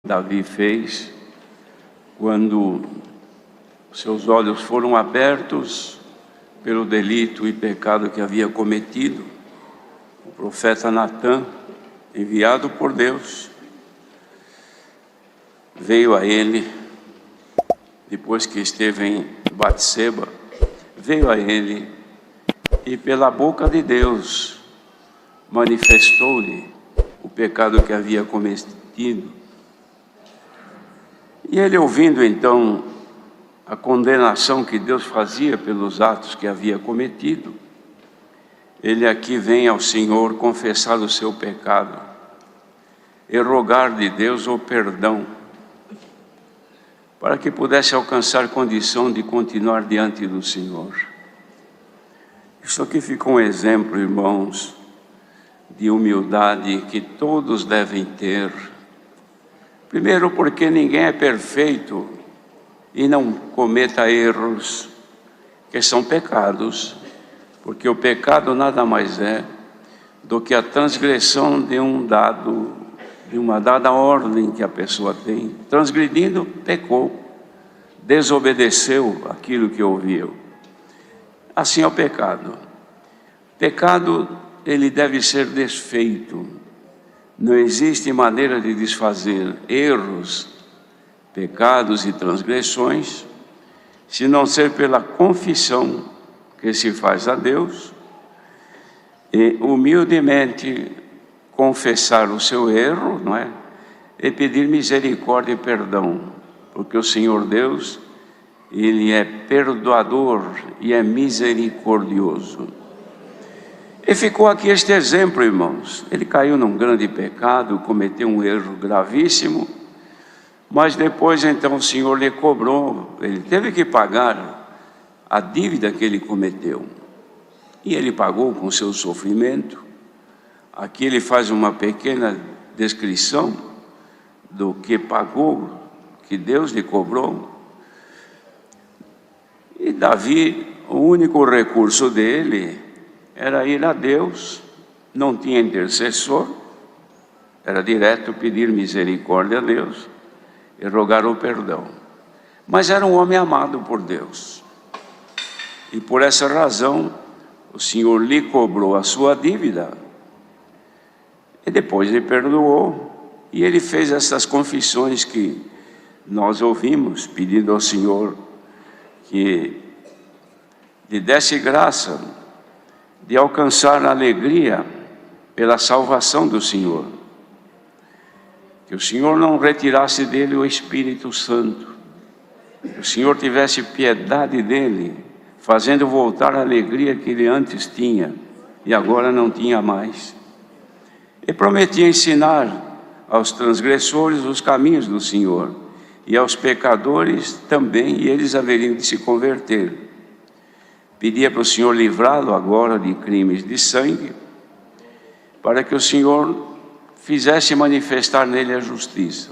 Davi fez quando seus olhos foram abertos pelo delito e pecado que havia cometido. O profeta Natã, enviado por Deus, veio a ele, depois que esteve em Batseba, veio a ele e pela boca de Deus manifestou-lhe o pecado que havia cometido. E ele, ouvindo então a condenação que Deus fazia pelos atos que havia cometido, ele aqui vem ao Senhor confessar o seu pecado e rogar de Deus o perdão, para que pudesse alcançar condição de continuar diante do Senhor. Isso aqui fica um exemplo, irmãos, de humildade que todos devem ter. Primeiro, porque ninguém é perfeito e não cometa erros que são pecados, porque o pecado nada mais é do que a transgressão de uma dada ordem que a pessoa tem. Transgredindo, pecou, desobedeceu aquilo que ouviu. Assim é o pecado. Pecado, ele deve ser desfeito. Não existe maneira de desfazer erros, pecados e transgressões, se não ser pela confissão que se faz a Deus e humildemente confessar o seu erro, não é? E pedir misericórdia e perdão, porque o Senhor Deus, Ele é perdoador e é misericordioso. E ficou aqui este exemplo, irmãos. Ele caiu num grande pecado, cometeu um erro gravíssimo, mas depois então o Senhor lhe cobrou, ele teve que pagar a dívida que ele cometeu. E ele pagou com seu sofrimento. Aqui ele faz uma pequena descrição do que pagou, que Deus lhe cobrou. E Davi, o único recurso dele era ir a Deus, não tinha intercessor, era direto pedir misericórdia a Deus e rogar o perdão. Mas era um homem amado por Deus. E por essa razão, o Senhor lhe cobrou a sua dívida. E depois lhe perdoou. E ele fez essas confissões que nós ouvimos, pedindo ao Senhor que lhe desse graça de alcançar a alegria pela salvação do Senhor. Que o Senhor não retirasse dele o Espírito Santo. Que o Senhor tivesse piedade dele, fazendo voltar a alegria que ele antes tinha e agora não tinha mais. E prometia ensinar aos transgressores os caminhos do Senhor e aos pecadores também, e eles haveriam de se converter. Pedia para o Senhor livrá-lo agora de crimes de sangue, para que o Senhor fizesse manifestar nele a justiça.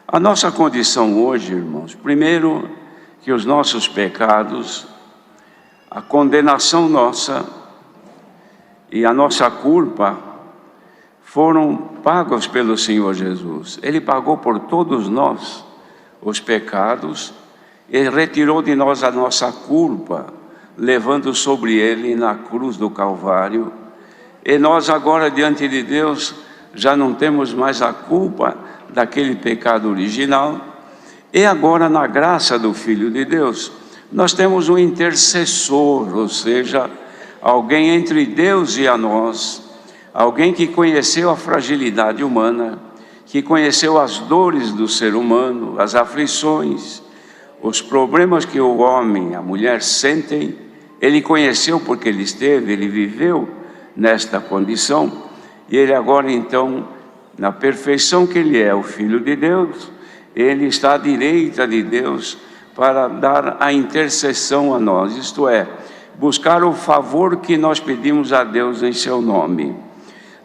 A nossa condição hoje, irmãos, primeiro que os nossos pecados, a condenação nossa e a nossa culpa foram pagos pelo Senhor Jesus. Ele pagou por todos nós os pecados e retirou de nós a nossa culpa, levando sobre ele na cruz do Calvário. E nós agora diante de Deus já não temos mais a culpa daquele pecado original. E agora na graça do Filho de Deus, nós temos um intercessor, ou seja, alguém entre Deus e a nós, alguém que conheceu a fragilidade humana, que conheceu as dores do ser humano, as aflições, os problemas que o homem, a mulher sentem. Ele conheceu porque ele esteve, ele viveu nesta condição. E ele agora então, na perfeição que ele é, o Filho de Deus, ele está à direita de Deus para dar a intercessão a nós, isto é, buscar o favor que nós pedimos a Deus em seu nome.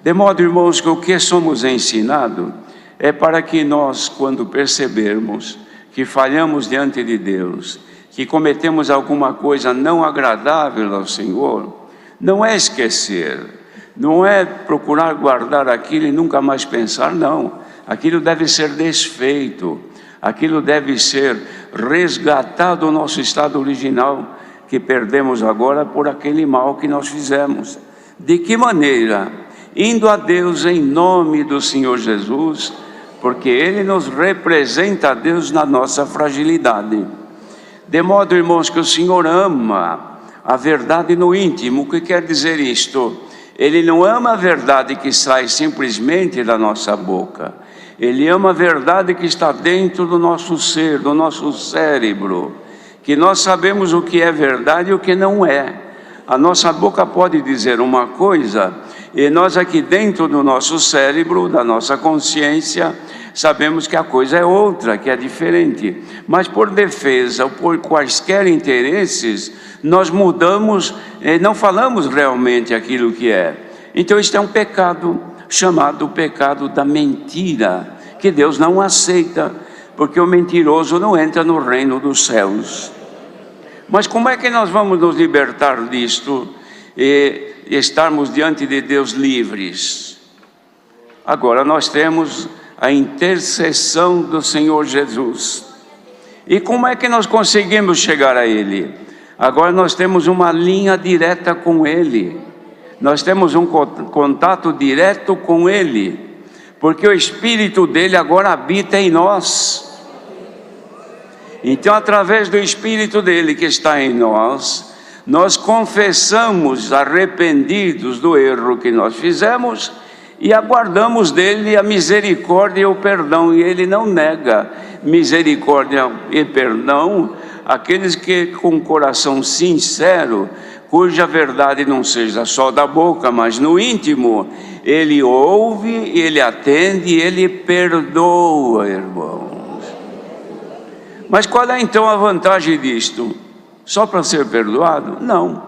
De modo, irmãos, que o que somos ensinados é para que nós, quando percebermos que falhamos diante de Deus, que cometemos alguma coisa não agradável ao Senhor, não é esquecer, não é procurar guardar aquilo e nunca mais pensar, não. aquilo deve ser desfeito, aquilo deve ser resgatado do nosso estado original, que perdemos agora por aquele mal que nós fizemos. De que maneira? Indo a Deus em nome do Senhor Jesus, porque Ele nos representa a Deus na nossa fragilidade. De modo, irmãos, que o Senhor ama a verdade no íntimo. O que quer dizer isto? Ele não ama a verdade que sai simplesmente da nossa boca. Ele ama a verdade que está dentro do nosso ser, do nosso cérebro, que nós sabemos o que é verdade e o que não é. A nossa boca pode dizer uma coisa, e nós aqui dentro do nosso cérebro, da nossa consciência, sabemos que a coisa é outra, que é diferente. Mas por defesa ou por quaisquer interesses, nós mudamos e não falamos realmente aquilo que é. Então isto é um pecado, chamado o pecado da mentira, que Deus não aceita, porque o mentiroso não entra no reino dos céus. Mas como é que nós vamos nos libertar disto e estarmos diante de Deus livres? Agora nós temos a intercessão do Senhor Jesus. E como é que nós conseguimos chegar a Ele? Agora nós temos uma linha direta com Ele. Nós temos um contato direto com Ele, porque o Espírito dele agora habita em nós. Então, através do Espírito dele que está em nós, nós confessamos arrependidos do erro que nós fizemos e aguardamos dele a misericórdia e o perdão. E ele não nega misericórdia e perdão àqueles que com coração sincero, cuja verdade não seja só da boca, mas no íntimo, ele ouve, ele atende, ele perdoa, irmãos. Mas qual é então a vantagem disto? Só para ser perdoado? Não.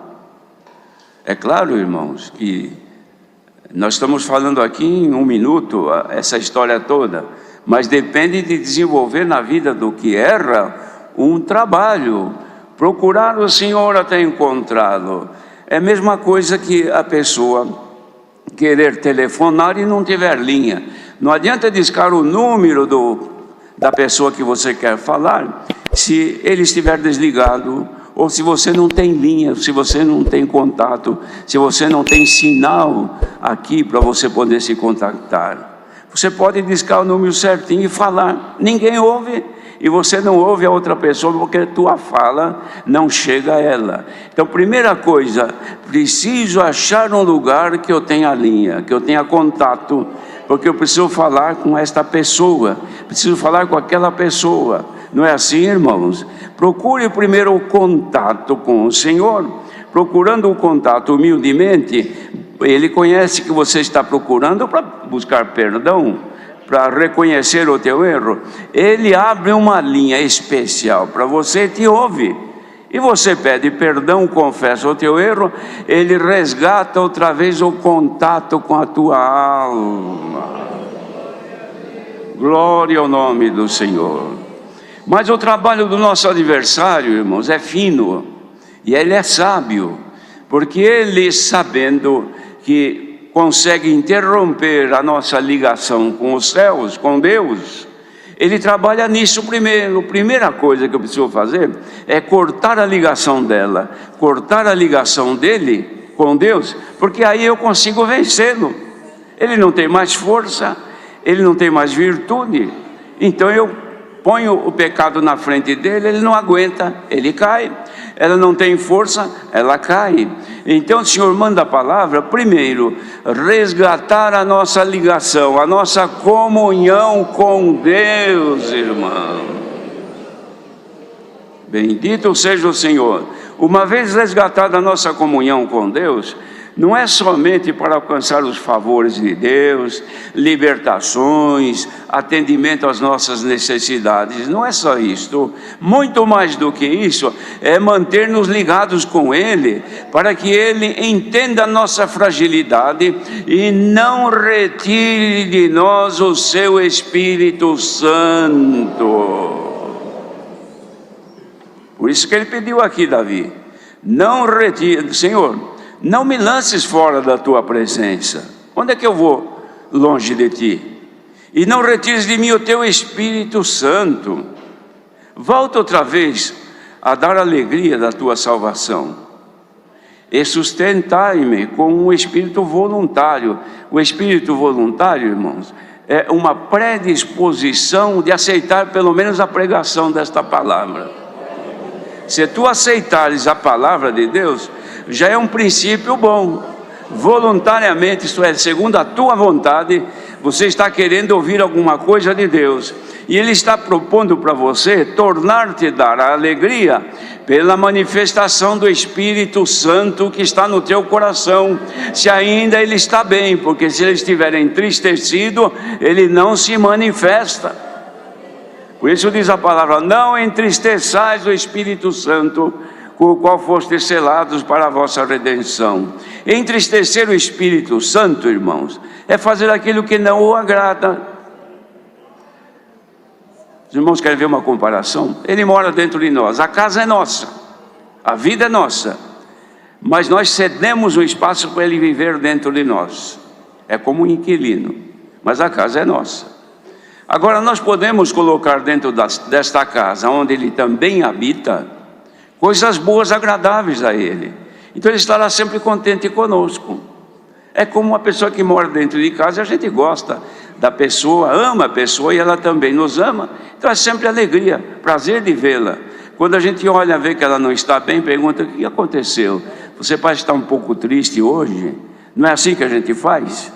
É claro, irmãos, que nós estamos falando aqui em um minuto, essa história toda, mas depende de desenvolver na vida do que erra um trabalho, procurar o Senhor até encontrá-lo. É a mesma coisa que a pessoa querer telefonar e não tiver linha. Não adianta discar o número da pessoa que você quer falar, se ele estiver desligado, ou se você não tem linha, se você não tem contato, se você não tem sinal aqui para você poder se contactar. Você pode discar o número certinho e falar, ninguém ouve, e você não ouve a outra pessoa, porque a tua fala não chega a ela. Então, primeira coisa, preciso achar um lugar que eu tenha linha, que eu tenha contato, porque eu preciso falar com esta pessoa, preciso falar com aquela pessoa. Não é assim, irmãos? Procure primeiro o contato com o Senhor. Procurando o contato humildemente, Ele conhece que você está procurando para buscar perdão, para reconhecer o teu erro. Ele abre uma linha especial para você e te ouve. E você pede perdão, confessa o teu erro, Ele resgata outra vez o contato com a tua alma. Glória ao nome do Senhor. Mas o trabalho do nosso adversário, irmãos, é fino, e ele é sábio, porque ele, sabendo que consegue interromper a nossa ligação com os céus, com Deus, ele trabalha nisso primeiro. A primeira coisa que eu preciso fazer é cortar a ligação dela, cortar a ligação dele com Deus, porque aí eu consigo vencê-lo. Ele não tem mais força, ele não tem mais virtude, então eu ponho o pecado na frente dele, ele não aguenta, ele cai. Ela não tem força, ela cai. Então o Senhor manda a palavra, primeiro, resgatar a nossa ligação, a nossa comunhão com Deus, irmão. Bendito seja o Senhor. Uma vez resgatada a nossa comunhão com Deus, não é somente para alcançar os favores de Deus, libertações, atendimento às nossas necessidades, não é só isto. Muito mais do que isso, é manter-nos ligados com Ele, para que Ele entenda a nossa fragilidade e não retire de nós o seu Espírito Santo. Por isso que ele pediu aqui, Davi, não retire, Senhor, não me lances fora da tua presença. Onde é que eu vou? Longe de ti. E não retires de mim o teu Espírito Santo. Volta outra vez a dar alegria da tua salvação. E sustentai-me com um espírito voluntário. O espírito voluntário, irmãos, é uma predisposição de aceitar pelo menos a pregação desta palavra. Se tu aceitares a palavra de Deus, já é um princípio bom. Voluntariamente, isto é, segundo a tua vontade, você está querendo ouvir alguma coisa de Deus, e Ele está propondo para você tornar-te dar a alegria pela manifestação do Espírito Santo que está no teu coração, se ainda ele está bem, porque se ele estiver entristecido, ele não se manifesta. Por isso diz a palavra: não entristeçais o Espírito Santo, com o qual fostes selados para a vossa redenção. Entristecer o Espírito Santo, irmãos, é fazer aquilo que não o agrada. Os irmãos querem ver uma comparação? Ele mora dentro de nós, a casa é nossa, a vida é nossa, mas nós cedemos o espaço para ele viver dentro de nós. É como um inquilino, mas a casa é nossa. Agora nós podemos colocar dentro desta casa, onde ele também habita, coisas boas, agradáveis a ele. Então ele estará sempre contente conosco. É como uma pessoa que mora dentro de casa, a gente gosta da pessoa, ama a pessoa e ela também nos ama. Então é sempre alegria, prazer de vê-la. Quando a gente olha, vê que ela não está bem, pergunta: o que aconteceu? Você parece estar um pouco triste hoje? Não é assim que a gente faz?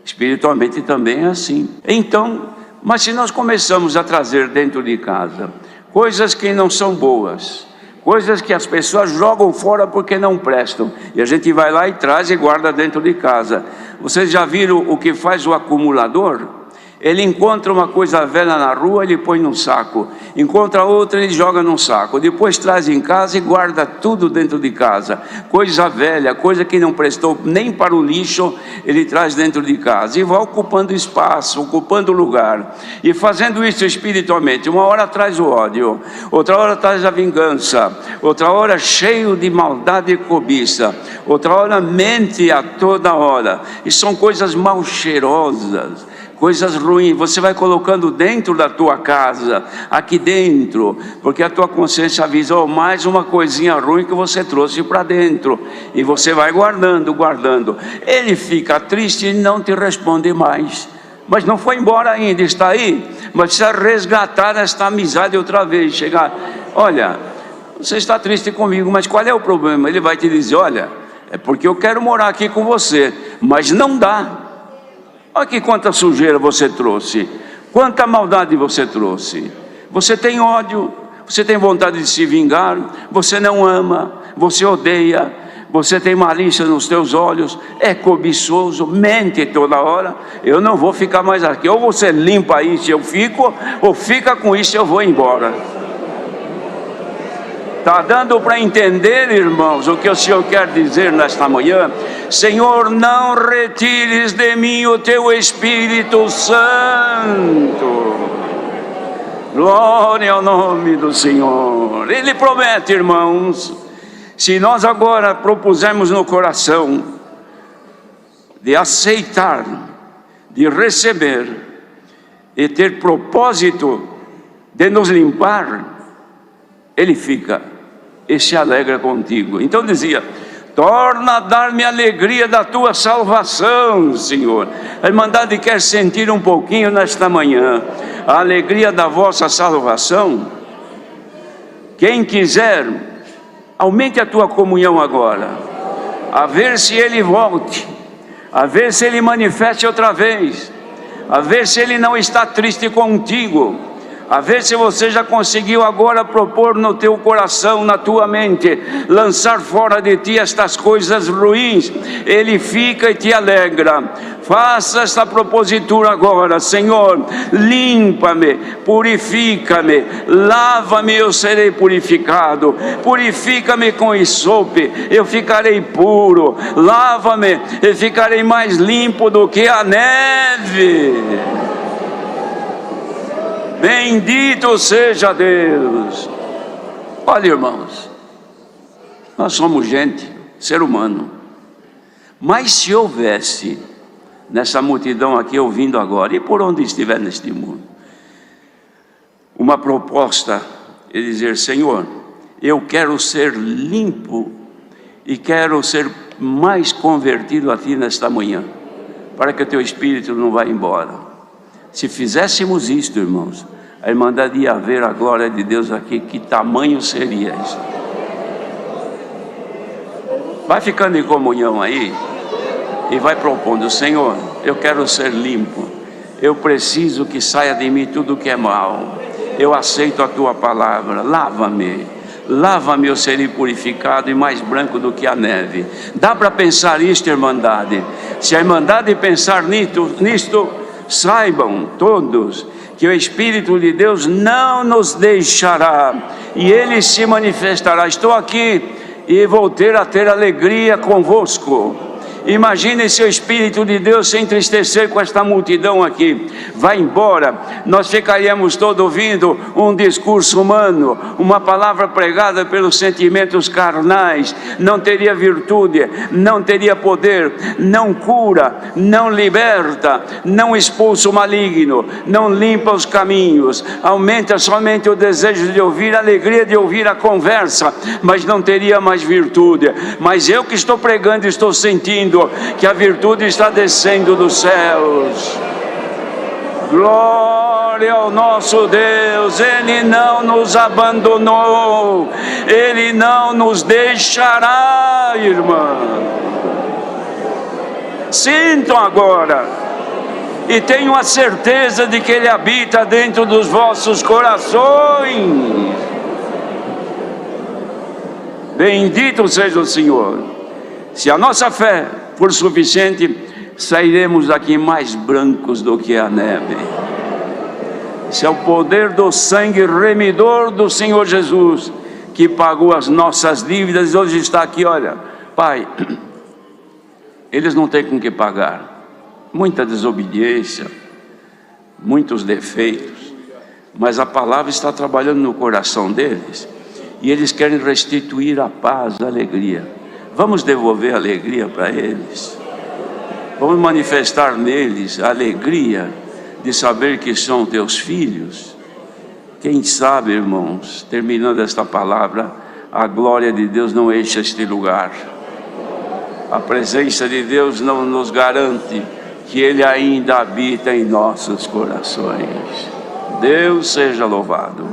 Espiritualmente também é assim. Então, mas se nós começamos a trazer dentro de casa coisas que não são boas, coisas que as pessoas jogam fora porque não prestam, e a gente vai lá e traz e guarda dentro de casa. Vocês já viram o que faz o acumulador? Ele encontra uma coisa velha na rua, ele põe num saco. Encontra outra, ele joga num saco. Depois traz em casa e guarda tudo dentro de casa. Coisa velha, coisa que não prestou nem para o lixo, ele traz dentro de casa. E vai ocupando espaço, ocupando lugar. E fazendo isso espiritualmente. Uma hora traz o ódio, outra hora traz a vingança, outra hora cheio de maldade e cobiça, outra hora mente a toda hora. E são coisas mal cheirosas, coisas ruins. Você vai colocando dentro da tua casa, aqui dentro, porque a tua consciência avisa: oh, mais uma coisinha ruim que você trouxe para dentro, e você vai guardando, guardando. Ele fica triste e não te responde mais, mas não foi embora ainda, está aí, mas precisa resgatar esta amizade outra vez. Chegar: olha, você está triste comigo, mas qual é o problema? Ele vai te dizer: olha, é porque eu quero morar aqui com você, mas não dá. Olha aqui quanta sujeira você trouxe, quanta maldade você trouxe. Você tem ódio, você tem vontade de se vingar, você não ama, você odeia, você tem malícia nos teus olhos, é cobiçoso, mente toda hora. Eu não vou ficar mais aqui. Ou você limpa isso, eu fico, ou fica com isso, eu vou embora. Está dando para entender, irmãos, o que o Senhor quer dizer nesta manhã? Senhor, não retires de mim o teu Espírito Santo. Glória ao nome do Senhor. Ele promete, irmãos, se nós agora propusermos no coração de aceitar, de receber e ter propósito de nos limpar, Ele fica e se alegra contigo. Então dizia: torna a dar-me a alegria da tua salvação, Senhor. A Irmandade quer sentir um pouquinho nesta manhã a alegria da vossa salvação. Quem quiser, aumente a tua comunhão agora, a ver se Ele volte, a ver se Ele manifeste outra vez, a ver se Ele não está triste contigo, a ver se você já conseguiu agora propor no teu coração, na tua mente, lançar fora de ti estas coisas ruins. Ele fica e te alegra. Faça esta propositura agora: Senhor, limpa-me, purifica-me, lava-me, eu serei purificado. Purifica-me com isope, eu ficarei puro. Lava-me e ficarei mais limpo do que a neve. Bendito seja Deus. Olha, irmãos, nós somos gente, ser humano, mas se houvesse nessa multidão aqui ouvindo agora, e por onde estiver neste mundo, uma proposta é dizer: Senhor, eu quero ser limpo e quero ser mais convertido a Ti nesta manhã, para que o Teu Espírito não vá embora. Se fizéssemos isto, irmãos, a Irmandade ia ver a glória de Deus aqui. Que tamanho seria isso? Vai ficando em comunhão aí e vai propondo: Senhor, eu quero ser limpo, eu preciso que saia de mim tudo que é mal, eu aceito a Tua palavra, lava-me, eu serei purificado e mais branco do que a neve. Dá para pensar isto, Irmandade? Se a Irmandade pensar nisto, saibam todos que o Espírito de Deus não nos deixará, e Ele se manifestará. Estou aqui e vou ter alegria convosco. Imagine se o Espírito de Deus se entristecer com esta multidão aqui. Vai embora, nós ficaríamos todos ouvindo um discurso humano, uma palavra pregada pelos sentimentos carnais. Não teria virtude, não teria poder, não cura, não liberta, não expulsa o maligno, não limpa os caminhos, aumenta somente o desejo de ouvir, a alegria de ouvir a conversa, mas não teria mais virtude. Mas eu que estou pregando, estou sentindo que a virtude está descendo dos céus. Glória ao nosso Deus. Ele não nos abandonou, Ele não nos deixará, irmã. Sintam agora e tenham a certeza de que Ele habita dentro dos vossos corações. Bendito seja o Senhor. Se a nossa fé for suficiente, sairemos daqui mais brancos do que a neve. Esse é o poder do sangue remidor do Senhor Jesus, que pagou as nossas dívidas e hoje está aqui. Olha, Pai, eles não têm com que pagar, muita desobediência, muitos defeitos, mas a palavra está trabalhando no coração deles, e eles querem restituir a paz, a alegria. Vamos devolver a alegria para eles. Vamos manifestar neles a alegria de saber que são Teus filhos. Quem sabe, irmãos, terminando esta palavra, a glória de Deus não enche este lugar. A presença de Deus não nos garante que Ele ainda habita em nossos corações. Deus seja louvado.